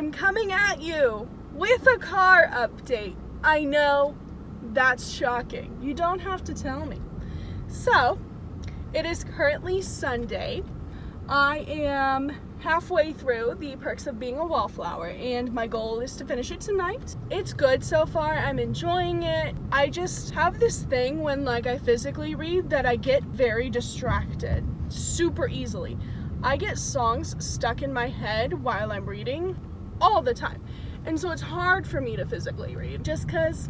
I'm coming at you with a car update. I know, that's shocking. You don't have to tell me. So, it is currently Sunday. I am halfway through The Perks of Being a Wallflower, and my goal is to finish it tonight. It's good so far. I'm enjoying it. I just have this thing when I physically read that I get very distracted super easily. I get songs stuck in my head while I'm reading all the time, and so it's hard for me to physically read just because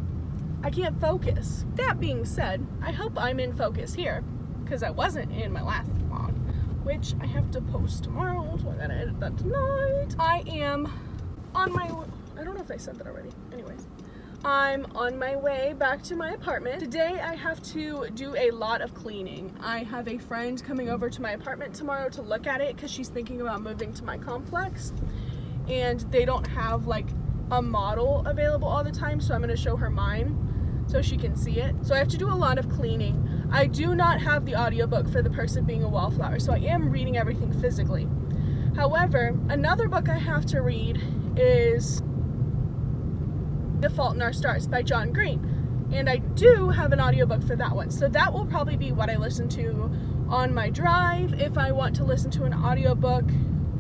I can't focus. That being said, I hope I'm in focus here because I wasn't in my last vlog, which I have to post tomorrow, so I gotta edit that tonight. I am on my way. I don't know if I said that already. Anyways, I'm on my way back to my apartment. Today I have to do a lot of cleaning. I have a friend coming over to my apartment tomorrow to look at it because she's thinking about moving to my complex, and they don't have a model available all the time, so I'm gonna show her mine so she can see it. So I have to do a lot of cleaning. I do not have the audiobook for The Perks of Being a Wallflower, so I am reading everything physically. However, another book I have to read is The Fault in Our Stars by John Green, and I do have an audiobook for that one. So that will probably be what I listen to on my drive if I want to listen to an audiobook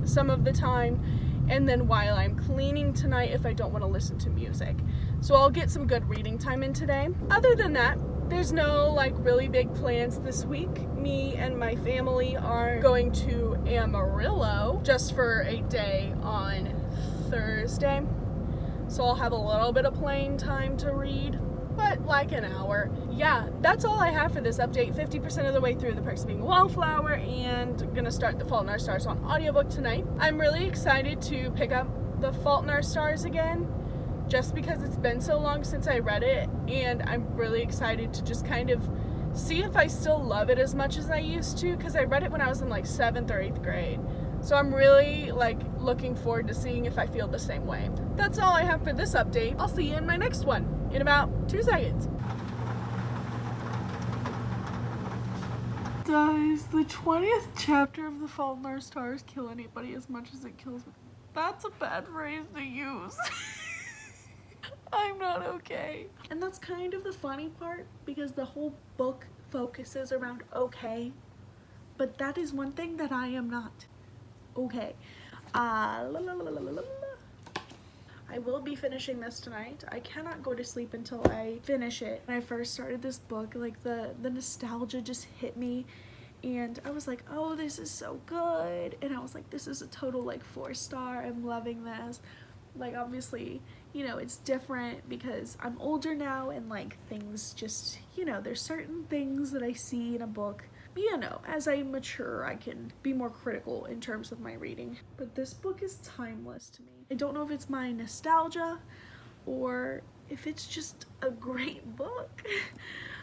some of the time, and then while I'm cleaning tonight if I don't want to listen to music. So I'll get some good reading time in today. Other than that, there's no really big plans this week. Me and my family are going to Amarillo just for a day on Thursday. So I'll have a little bit of playing time to read, but an hour. Yeah, that's all I have for this update. 50% of the way through The Perks of Being a Wallflower, and gonna start The Fault in Our Stars on audiobook tonight. I'm really excited to pick up The Fault in Our Stars again, just because it's been so long since I read it, and I'm really excited to just kind of see if I still love it as much as I used to, because I read it when I was in 7th or 8th grade. So I'm really looking forward to seeing if I feel the same way. That's all I have for this update. I'll see you in my next one in about 2 seconds. Does the 20th chapter of The Fault in Our Stars kill anybody as much as it kills me? That's a bad phrase to use. I'm not okay. And that's kind of the funny part, because the whole book focuses around okay, but that is one thing that I am not. Okay. I will be finishing this tonight. I cannot go to sleep until I finish it. When I first started this book, the nostalgia just hit me, and I was like, oh, this is so good. And I was like, this is a total 4-star. I'm loving this. Obviously, it's different because I'm older now, and things just, there's certain things that I see in a book. As I mature, I can be more critical in terms of my reading. But this book is timeless to me. I don't know if it's my nostalgia or if it's just a great book.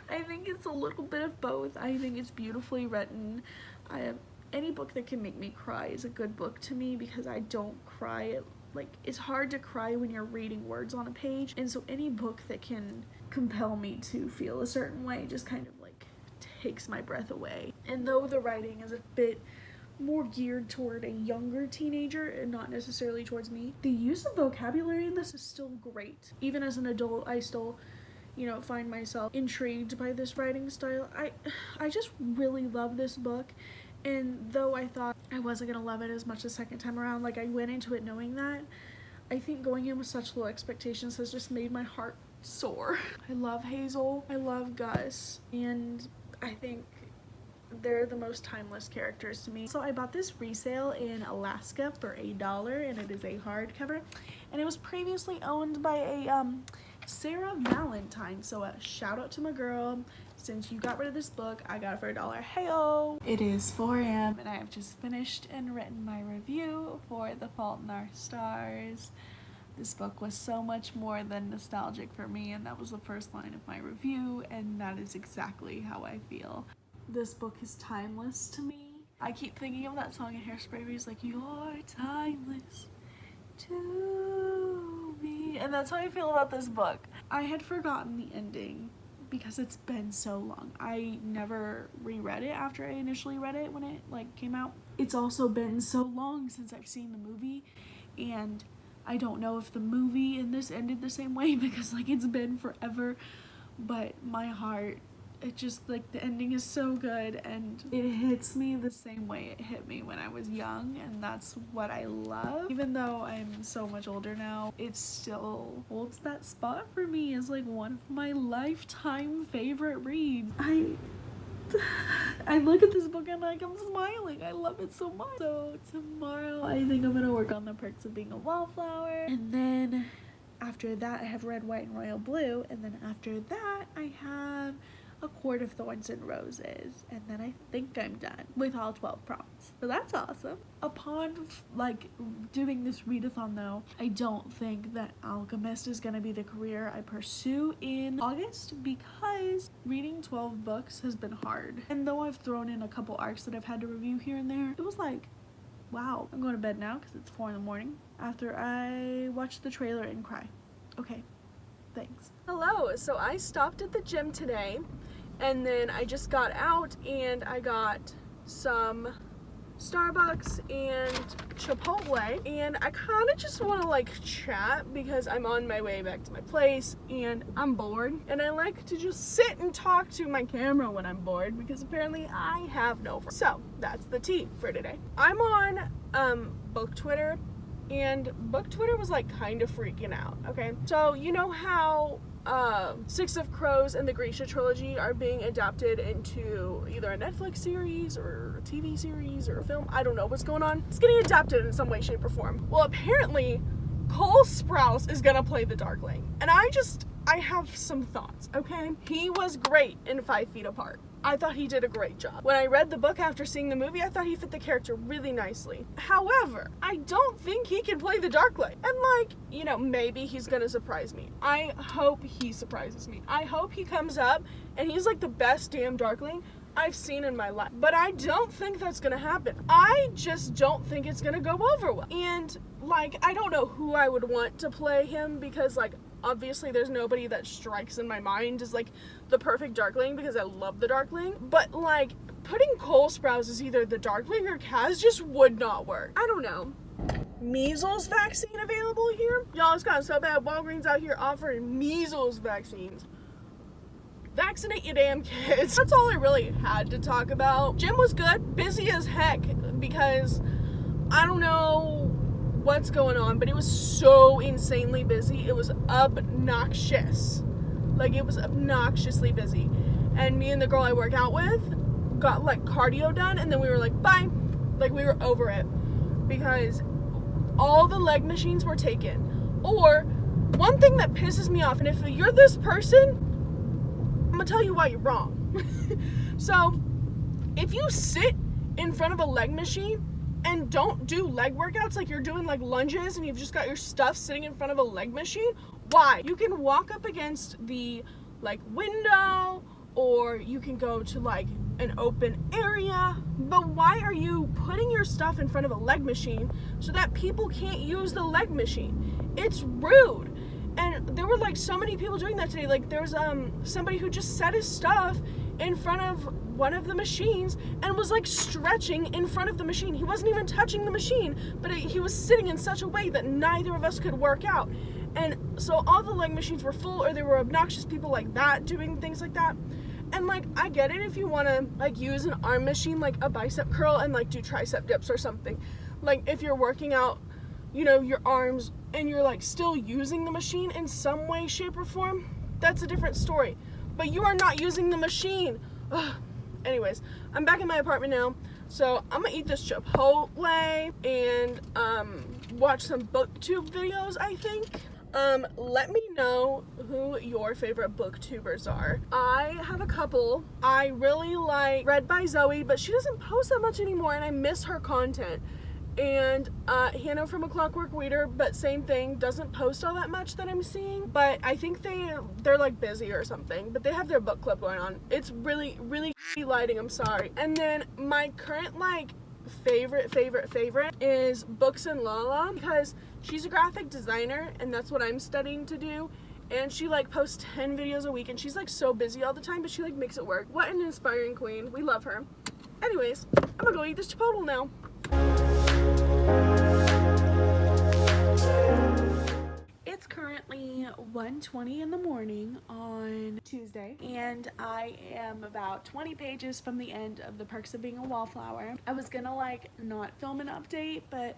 I think it's a little bit of both. I think it's beautifully written. Any book that can make me cry is a good book to me, because I don't cry. It's hard to cry when you're reading words on a page, and so any book that can compel me to feel a certain way just kind of takes my breath away. And though the writing is a bit more geared toward a younger teenager and not necessarily towards me, the use of vocabulary in this is still great. Even as an adult, I still, find myself intrigued by this writing style. I just really love this book, and though I thought I wasn't gonna love it as much the second time around, I went into it knowing that, I think going in with such low expectations has just made my heart soar. I love Hazel, I love Gus, and I think they're the most timeless characters to me. So I bought this resale in Alaska for $1, and it is a hardcover, and it was previously owned by a Sarah Valentine, so a shout out to my girl. Since you got rid of this book, I got it for $1. Heyo! It is 4 a.m. and I have just finished and written my review for The Fault in Our Stars. This book was so much more than nostalgic for me, and that was the first line of my review, and that is exactly how I feel. This book is timeless to me. I keep thinking of that song in Hairspray where he's like, you're timeless to me, and that's how I feel about this book. I had forgotten the ending because it's been so long. I never reread it after I initially read it when it came out. It's also been so long since I've seen the movie, and I don't know if the movie in this ended the same way because like it's been forever, but my heart, it just like the ending is so good and it hits me the same way it hit me when I was young, and that's what I love. Even though I'm so much older now, it still holds that spot for me as like one of my lifetime favorite reads. I look at this book and like I'm smiling. I love it so much. So tomorrow I think I'm gonna work on the perks of being a wallflower, and then after that I have red, white, and royal blue, and then after that I have a quart of thorns and roses, and then I think I'm done with all 12 prompts. So that's awesome. Upon like doing this readathon though, I don't think that alchemist is gonna be the career I pursue in August because reading 12 books has been hard. And though I've thrown in a couple arcs that I've had to review here and there, it was like, wow, I'm going to bed now because it's 4 in the morning after I watched the trailer and cry. Okay, thanks. Hello, so I stopped at the gym today and then I just got out and I got some Starbucks and Chipotle, and I kind of just want to like chat because I'm on my way back to my place and I'm bored, and I like to just sit and talk to my camera when I'm bored because apparently I have no friends. So that's the tea for today. I'm on book Twitter, and book Twitter was like kind of freaking out. Okay, so you know how Six of Crows and the Grisha trilogy are being adapted into either a Netflix series or a TV series or a film. I don't know what's going on. It's getting adapted in some way, shape, or form. Well, apparently Cole Sprouse is gonna play the Darkling, and I have some thoughts, okay? He was great in 5 Feet Apart. I thought he did a great job. When I read the book after seeing the movie, I thought he fit the character really nicely. However, I don't think he can play the Darkling. And like, you know, maybe he's gonna surprise me. I hope he surprises me. I hope he comes up and he's like the best damn Darkling I've seen in my life. But I don't think that's gonna happen. I just don't think it's gonna go over well. And like, I don't know who I would want to play him because like, obviously there's nobody that strikes in my mind as like the perfect Darkling because I love the Darkling. But like, putting Cole Sprouse as either the Darkling or Kaz just would not work. I don't know. Measles vaccine available here? Y'all, it's gotten so bad. Walgreens out here offering measles vaccines. Vaccinate your damn kids. That's all I really had to talk about. Gym was good, busy as heck because I don't know what's going on, but it was so insanely busy. It was obnoxious. Like, it was obnoxiously busy. And me and the girl I work out with got like cardio done, and then we were like, bye. Like, we were over it because all the leg machines were taken. Or one thing that pisses me off, and if you're this person, I'm gonna tell you why you're wrong. So if you sit in front of a leg machine and don't do leg workouts, like you're doing like lunges and you've just got your stuff sitting in front of a leg machine, why? You can walk up against the like window, or you can go to like an open area, but why are you putting your stuff in front of a leg machine so that people can't use the leg machine? It's rude. And there were like so many people doing that today. Like there was somebody who just set his stuff in front of one of the machines and was like stretching in front of the machine. He wasn't even touching the machine, but he was sitting in such a way that neither of us could work out. And so all the leg machines were full, or there were obnoxious people like that doing things like that. And like, I get it if you want to like use an arm machine, like a bicep curl, and like do tricep dips or something. Like if you're working out, you know, your arms and you're like still using the machine in some way, shape, or form, that's a different story. But you are not using the machine. Ugh. Anyways, I'm back in my apartment now, so I'm gonna eat this Chipotle and watch some booktube videos, I think. Let me know who your favorite booktubers are. I have a couple. I really like Read by Zoe, but she doesn't post that much anymore and I miss her content. And Hannah from A Clockwork Reader, but same thing, doesn't post all that much that I'm seeing. But I think they're like busy or something, but they have their book club going on. It's really, really shitty lighting, I'm sorry. And then my current like favorite is Books and Lala, because she's a graphic designer and that's what I'm studying to do. And she like posts 10 videos a week and she's like so busy all the time, but she like makes it work. What an inspiring queen. We love her. Anyways, I'm gonna go eat this Chipotle now. 1:20 in the morning on Tuesday, and I am about 20 pages from the end of The Perks of Being a Wallflower. I was gonna like not film an update, but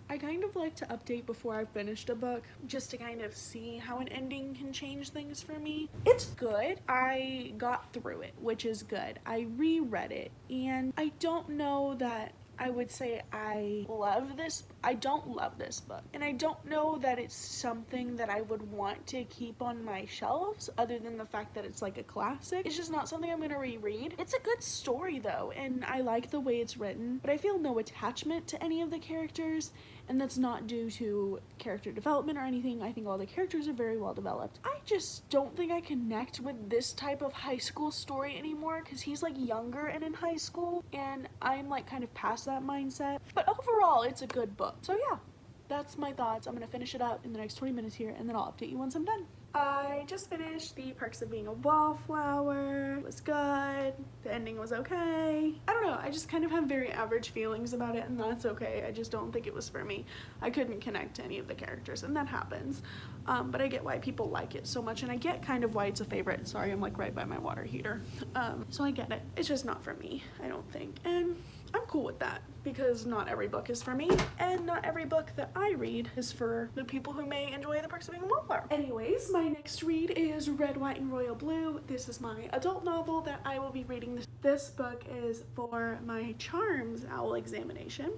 I kind of like to update before I finished a book just to kind of see how an ending can change things for me. It's good. I got through it, which is good. I reread it, and I don't know that I would say I love this. I don't love this book, and I don't know that it's something that I would want to keep on my shelves other than the fact that it's like a classic. It's just not something I'm gonna reread. It's a good story though, and I like the way it's written, but I feel no attachment to any of the characters, and that's not due to character development or anything. I think all the characters are very well developed. I just don't think I connect with this type of high school story anymore because he's like younger and in high school, and I'm like kind of past that mindset. But overall, it's a good book. So yeah, that's my thoughts. I'm gonna finish it up in the next 20 minutes here, and then I'll update you once I'm done. I just finished The Perks of Being a Wallflower. It was good. The ending was okay. I don't know, I just kind of have very average feelings about it, and that's okay. I just don't think it was for me. I couldn't connect to any of the characters, and that happens. But I get why people like it so much, and I get kind of why it's a favorite. Sorry, I'm like right by my water heater. So I get it. It's just not for me, I don't think. And I'm cool with that because not every book is for me, and not every book that I read is for the people who may enjoy The Perks of Being a Wallflower. Anyways, my next read is Red, White, and Royal Blue. This is my adult novel that I will be reading. This book is for my Charms OWL examination.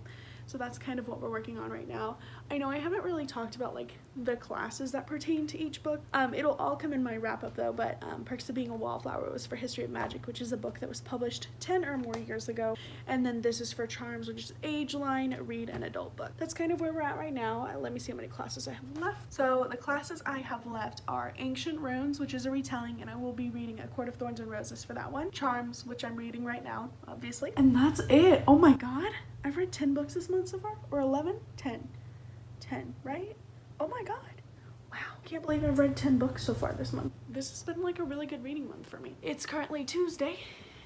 So that's kind of what we're working on right now. I know I haven't really talked about like the classes that pertain to each book. It'll all come in my wrap up though, but Perks of Being a Wallflower was for History of Magic, which is a book that was published 10 or more years ago. And then this is for Charms, which is age line, read, and adult book. That's kind of where we're at right now. Let me see how many classes I have left. So the classes I have left are Ancient Runes, which is a retelling, and I will be reading A Court of Thorns and Roses for that one. Charms, which I'm reading right now, obviously. And that's it. Oh my god. I've read 10 books this month so far, or 11? 10, right? Oh my god. Wow, can't believe I've read 10 books so far this month. This has been like a really good reading month for me. It's currently Tuesday,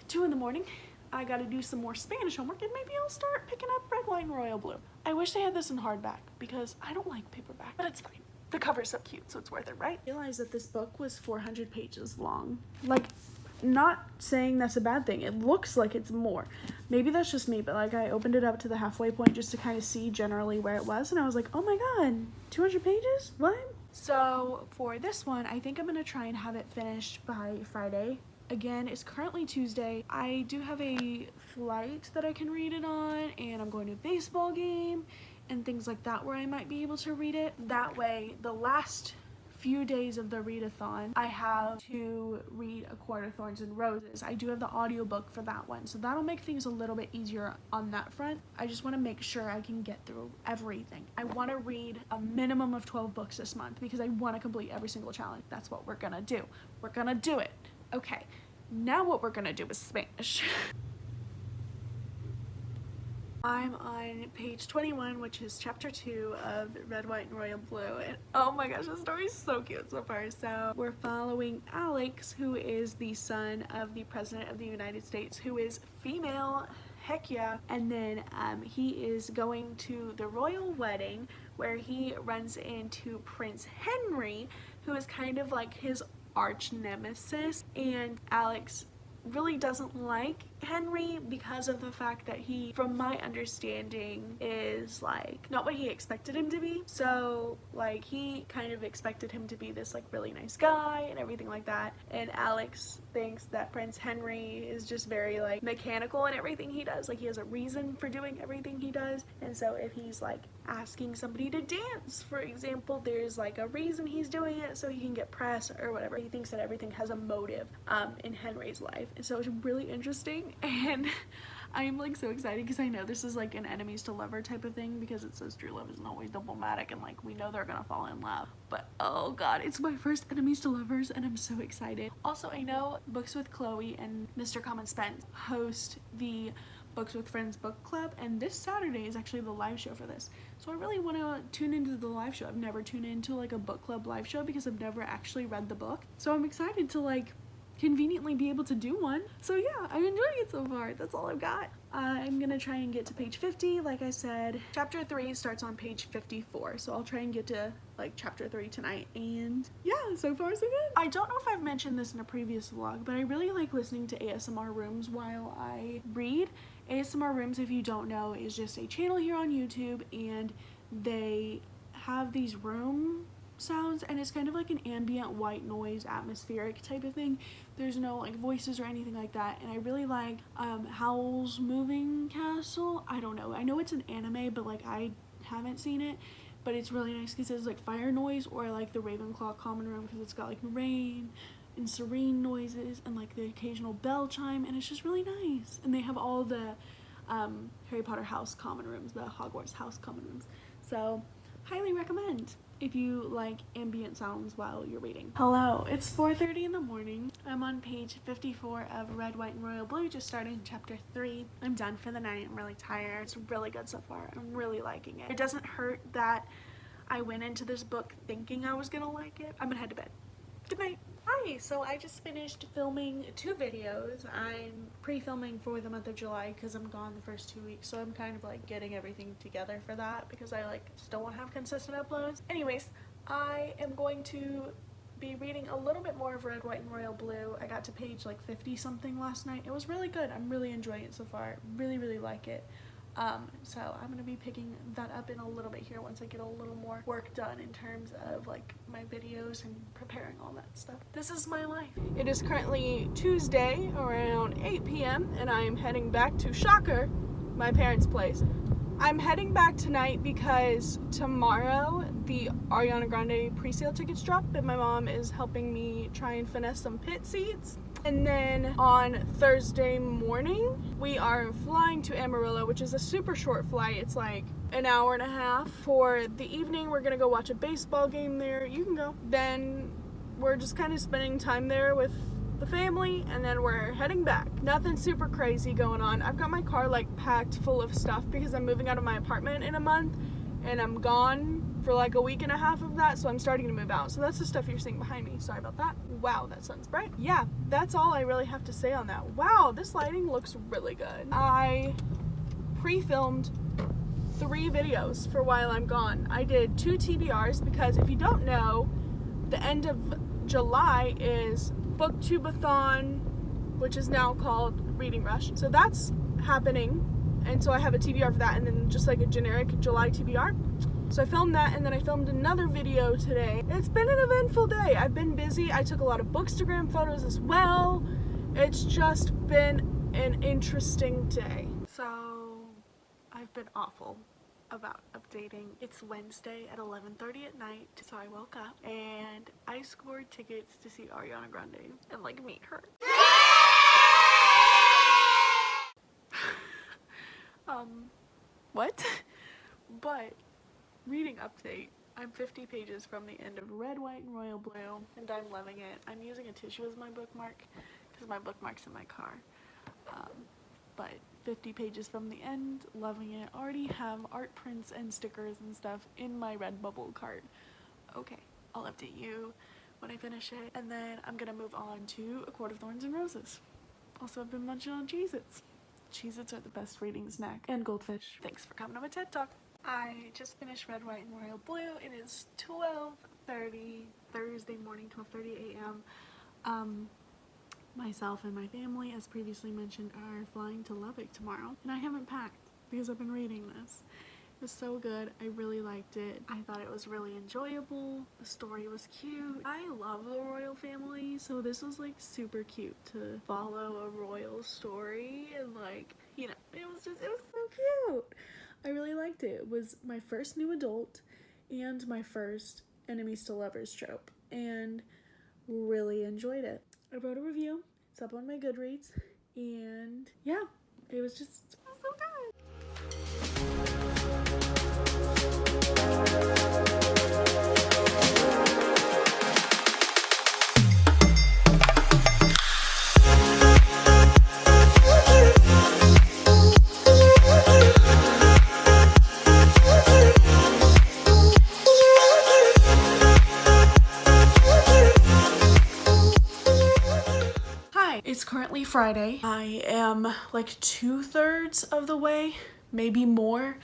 2 in the morning. I gotta do some more Spanish homework, and maybe I'll start picking up Red, White, and Royal Blue. I wish they had this in hardback because I don't like paperback, but it's fine. The cover's so cute, so it's worth it, right? I realized that this book was 400 pages long. Like, not saying that's a bad thing. It looks like it's more. Maybe that's just me, but like I opened it up to the halfway point just to kind of see generally where it was, and I was like, oh my god, 200 pages? What? So for this one, I think I'm gonna try and have it finished by Friday. Again, it's currently Tuesday. I do have a flight that I can read it on, and I'm going to a baseball game and things like that where I might be able to read it. That way, the last few days of the readathon, I have to read A Court of Thorns and Roses. I do have the audiobook for that one, so that'll make things a little bit easier on that front. I just want to make sure I can get through everything. I want to read a minimum of 12 books this month because I want to complete every single challenge. That's what we're gonna do. We're gonna do it. Okay, now what we're gonna do is Spanish. I'm on page 21, which is chapter 2 of Red, White, and Royal Blue, and oh my gosh, the story's so cute so far. So we're following Alex, who is the son of the President of the United States, who is female, heck yeah, and then he is going to the royal wedding where he runs into Prince Henry, who is kind of like his arch nemesis, and Alex really doesn't like Henry because of the fact that he, from my understanding, is like not what he expected him to be. So like he kind of expected him to be this like really nice guy and everything like that, and Alex thinks that Prince Henry is just very like mechanical in everything he does. Like he has a reason for doing everything he does, and so if he's like asking somebody to dance, for example, there's like a reason he's doing it, so he can get press or whatever. He thinks that everything has a motive in Henry's life, and so it's really interesting, and I'm like so excited because I know this is like an enemies to lover type of thing because it says true love isn't always diplomatic, and like we know they're gonna fall in love, but oh god, it's my first enemies to lovers and I'm so excited. Also, I know Books with Chloe and Mr. Common Spence host the Books with Friends book club, and this Saturday is actually the live show for this, so I really want to tune into the live show. I've never tuned into like a book club live show because I've never actually read the book, so I'm excited to like conveniently be able to do one. So yeah, I'm enjoying it so far. That's all I've got. I'm gonna try and get to page 50. Like I said, chapter 3 starts on page 54, so I'll try and get to like chapter 3 tonight, and yeah, so far so good. I don't know if I've mentioned this in a previous vlog, but I really like listening to ASMR rooms while I read. ASMR rooms, if you don't know, is just a channel here on YouTube, and they have these room sounds, and it's kind of like an ambient white noise atmospheric type of thing. There's no like voices or anything like that, and I really like Howl's Moving Castle. I don't know, I know it's an anime, but like I haven't seen it, but it's really nice because it's like fire noise, or like the Ravenclaw common room because it's got like rain and serene noises and like the occasional bell chime, and it's just really nice. And they have all the Harry Potter house common rooms, the Hogwarts house common rooms, so highly recommend if you like ambient sounds while you're reading. Hello, it's 4:30 in the morning. I'm on page 54 of Red, White, and Royal Blue, just starting chapter 3. I'm done for the night. I'm really tired. It's really good so far. I'm really liking it. It doesn't hurt that I went into this book thinking I was gonna like it. I'm gonna head to bed. Good night. Hi, so I just finished filming 2 videos. I'm pre-filming for the month of July because I'm gone the first 2 weeks, so I'm kind of like getting everything together for that because I like still want to have consistent uploads. Anyways, I am going to be reading a little bit more of Red, White, and Royal Blue. I got to page like 50 something last night. It was really good. I'm really enjoying it so far. Really like it. So I'm gonna be picking that up in a little bit here once I get a little more work done in terms of like my videos and preparing all that stuff. This is my life. It is currently Tuesday around 8 p.m. and I am heading back to, shocker, my parents' place. I'm heading back tonight because tomorrow the Ariana Grande pre-sale tickets drop, and my mom is helping me try and finesse some pit seats. And then on Thursday morning, we are flying to Amarillo, which is a super short flight. It's like an hour and a half. For the evening, we're gonna go watch a baseball game there. You can go. Then we're just kind of spending time there with the family, and then we're heading back. Nothing super crazy going on. I've got my car like packed full of stuff because I'm moving out of my apartment in a month, and I'm gone for like a week and a half of that, so I'm starting to move out. So that's the stuff you're seeing behind me. Sorry about that. Wow, that sun's bright. Yeah, that's all I really have to say on that. Wow, this lighting looks really good. I pre-filmed 3 videos for while I'm gone. I did 2 TBRs because if you don't know, the end of July is Bookstagram, which is now called Reading Rush. So that's happening, and so I have a TBR for that, and then just like a generic July TBR. So I filmed that, and then I filmed another video today. It's been an eventful day. I've been busy. I took a lot of Bookstagram photos as well. It's just been an interesting day. So I've been awful about updating. It's Wednesday at 11:30 at night, so I woke up and I scored tickets to see Ariana Grande and like meet her. What? But reading update, I'm 50 pages from the end of Red, White, and Royal Blue, and I'm loving it. I'm using a tissue as my bookmark because my bookmark's in my car. But 50 pages from the end, loving it. Already have art prints and stickers and stuff in my Redbubble cart. Okay, I'll update you when I finish it, and then I'm gonna move on to A Quart of Thorns and Roses. Also, I've been munching on Cheez-Its. Cheez-Its are the best reading snack. And goldfish. Thanks for coming to my TED Talk. I just finished Red, White, and Royal Blue. It is 12:30 Thursday morning, 12:30 a.m. Myself and my family, as previously mentioned, are flying to Lubbock tomorrow, and I haven't packed because I've been reading this. It was so good. I really liked it. I thought it was really enjoyable. The story was cute. I love the royal family, so this was like super cute to follow a royal story, and like, you know, it was so cute. I really liked it. It was my first new adult and my first enemies to lovers trope, and really enjoyed it. I wrote a review. It's up on my Goodreads, and yeah, it was so good. Friday. I am like 2/3 of the way, maybe more,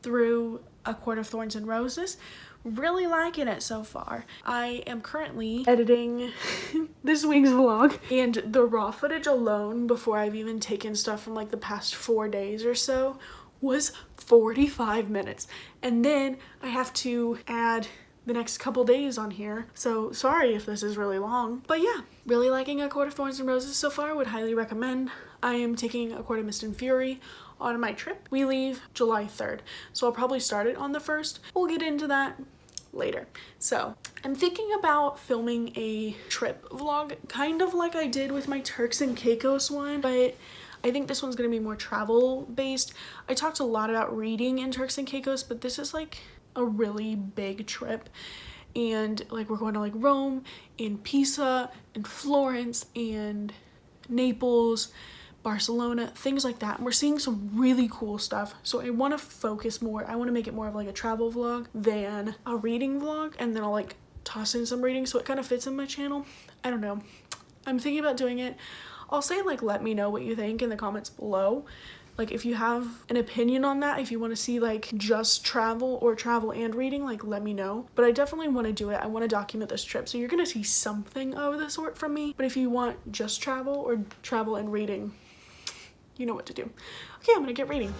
through A Court of Thorns and Roses. Really liking it so far. I am currently editing this week's vlog, and the raw footage alone, before I've even taken stuff from like the past 4 days or so, was 45 minutes. And then I have to add the next couple days on here, so sorry if this is really long. But yeah, really liking A Court of Thorns and Roses so far, would highly recommend. I am taking A Court of Mist and Fury on my trip. We leave July 3rd, so I'll probably start it on the 1st. We'll get into that later. So I'm thinking about filming a trip vlog, kind of like I did with my Turks and Caicos one, but I think this one's gonna be more travel based. I talked a lot about reading in Turks and Caicos, but this is like a really big trip, and like we're going to like Rome and Pisa and Florence and Naples, Barcelona, things like that. And we're seeing some really cool stuff, so I want to focus more. I want to make it more of like a travel vlog than a reading vlog, and then I'll like toss in some reading so it kind of fits in my channel. I don't know, I'm thinking about doing it. I'll say like let me know what you think in the comments below. Like if you have an opinion on that, if you want to see like just travel or travel and reading, like let me know. But I definitely want to do it. I want to document this trip, so you're gonna see something of the sort from me. But if you want just travel or travel and reading, you know what to do. Okay, I'm gonna get reading.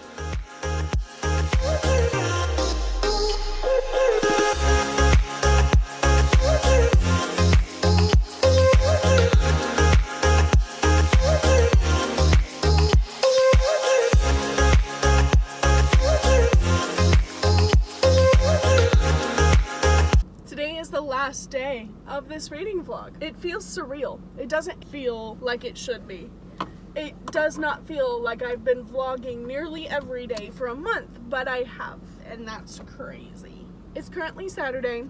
Last day of this reading vlog. It feels surreal. It doesn't feel like it should be. It does not feel like I've been vlogging nearly every day for a month, but I have, and that's crazy. It's currently Saturday,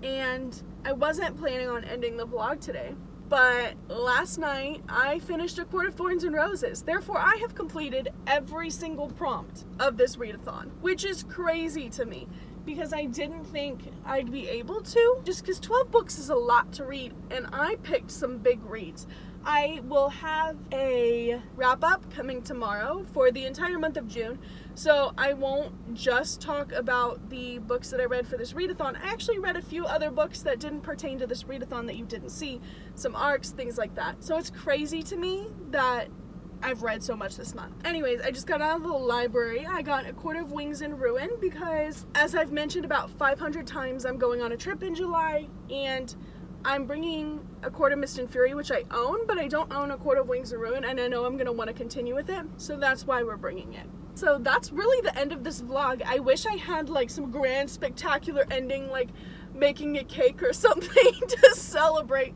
and I wasn't planning on ending the vlog today, but last night I finished A Court of Thorns and Roses. Therefore, I have completed every single prompt of this readathon, which is crazy to me, because I didn't think I'd be able to, just because 12 books is a lot to read, and I picked some big reads. I will have a wrap up coming tomorrow for the entire month of June, so I won't just talk about the books that I read for this readathon. I actually read a few other books that didn't pertain to this readathon that you didn't see, some arcs, things like that. So it's crazy to me that I've read so much this month. Anyways, I just got out of the library. I got A Court of Wings and Ruin because, as I've mentioned about 500 times, I'm going on a trip in July, and I'm bringing A Court of Mist and Fury, which I own, but I don't own A Court of Wings and Ruin, and I know I'm gonna want to continue with it, so that's why we're bringing it. So that's really the end of this vlog. I wish I had like some grand spectacular ending, like making a cake or something to celebrate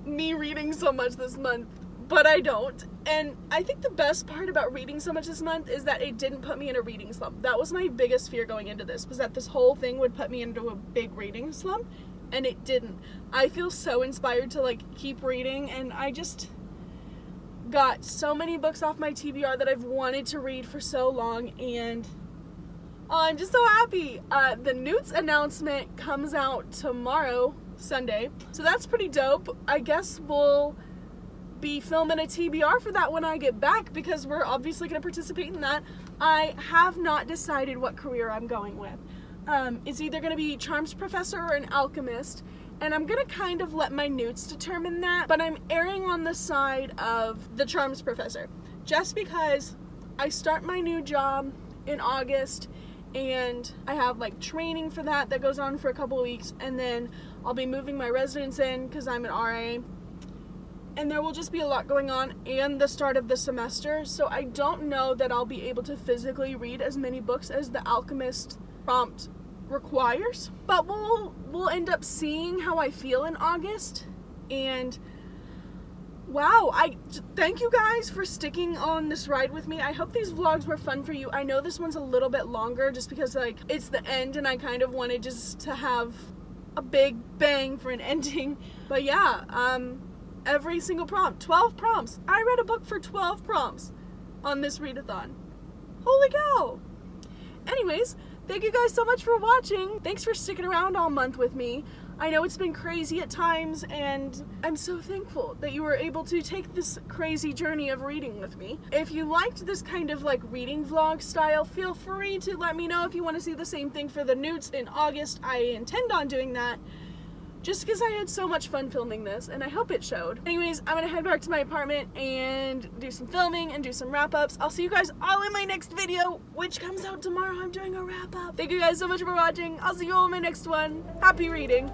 me reading so much this month, but I don't. And I think the best part about reading so much this month is that it didn't put me in a reading slump. That was my biggest fear going into this, was that this whole thing would put me into a big reading slump, and it didn't. I feel so inspired to like keep reading, and I just got so many books off my TBR that I've wanted to read for so long, and I'm just so happy. The Newts announcement comes out tomorrow, Sunday, so that's pretty dope. I guess we'll be filming a TBR for that when I get back, because we're obviously going to participate in that. I have not decided what career I'm going with. It's either going to be Charms Professor or an Alchemist, and I'm going to kind of let my Newts determine that, but I'm erring on the side of the Charms Professor, just because I start my new job in August, and I have like training for that goes on for a couple of weeks, and then I'll be moving my residence in because I'm an RA, and there will just be a lot going on, and the start of the semester, so I don't know that I'll be able to physically read as many books as the Alchemist prompt requires, but we'll end up seeing how I feel in August. And wow, I thank you guys for sticking on this ride with me. I hope these vlogs were fun for you. I know this one's a little bit longer just because like it's the end, and I kind of wanted just to have a big bang for an ending, but yeah, every single prompt, 12 prompts. I read a book for 12 prompts on this readathon. Holy cow. Anyways, thank you guys so much for watching. Thanks for sticking around all month with me. I know it's been crazy at times, and I'm so thankful that you were able to take this crazy journey of reading with me. If you liked this kind of like reading vlog style, feel free to let me know if you want to see the same thing for the Newts in August. I intend on doing that, just because I had so much fun filming this, and I hope it showed. Anyways, I'm gonna head back to my apartment and do some filming and do some wrap-ups. I'll see you guys all in my next video, which comes out tomorrow. I'm doing a wrap-up. Thank you guys so much for watching. I'll see you all in my next one. Happy reading.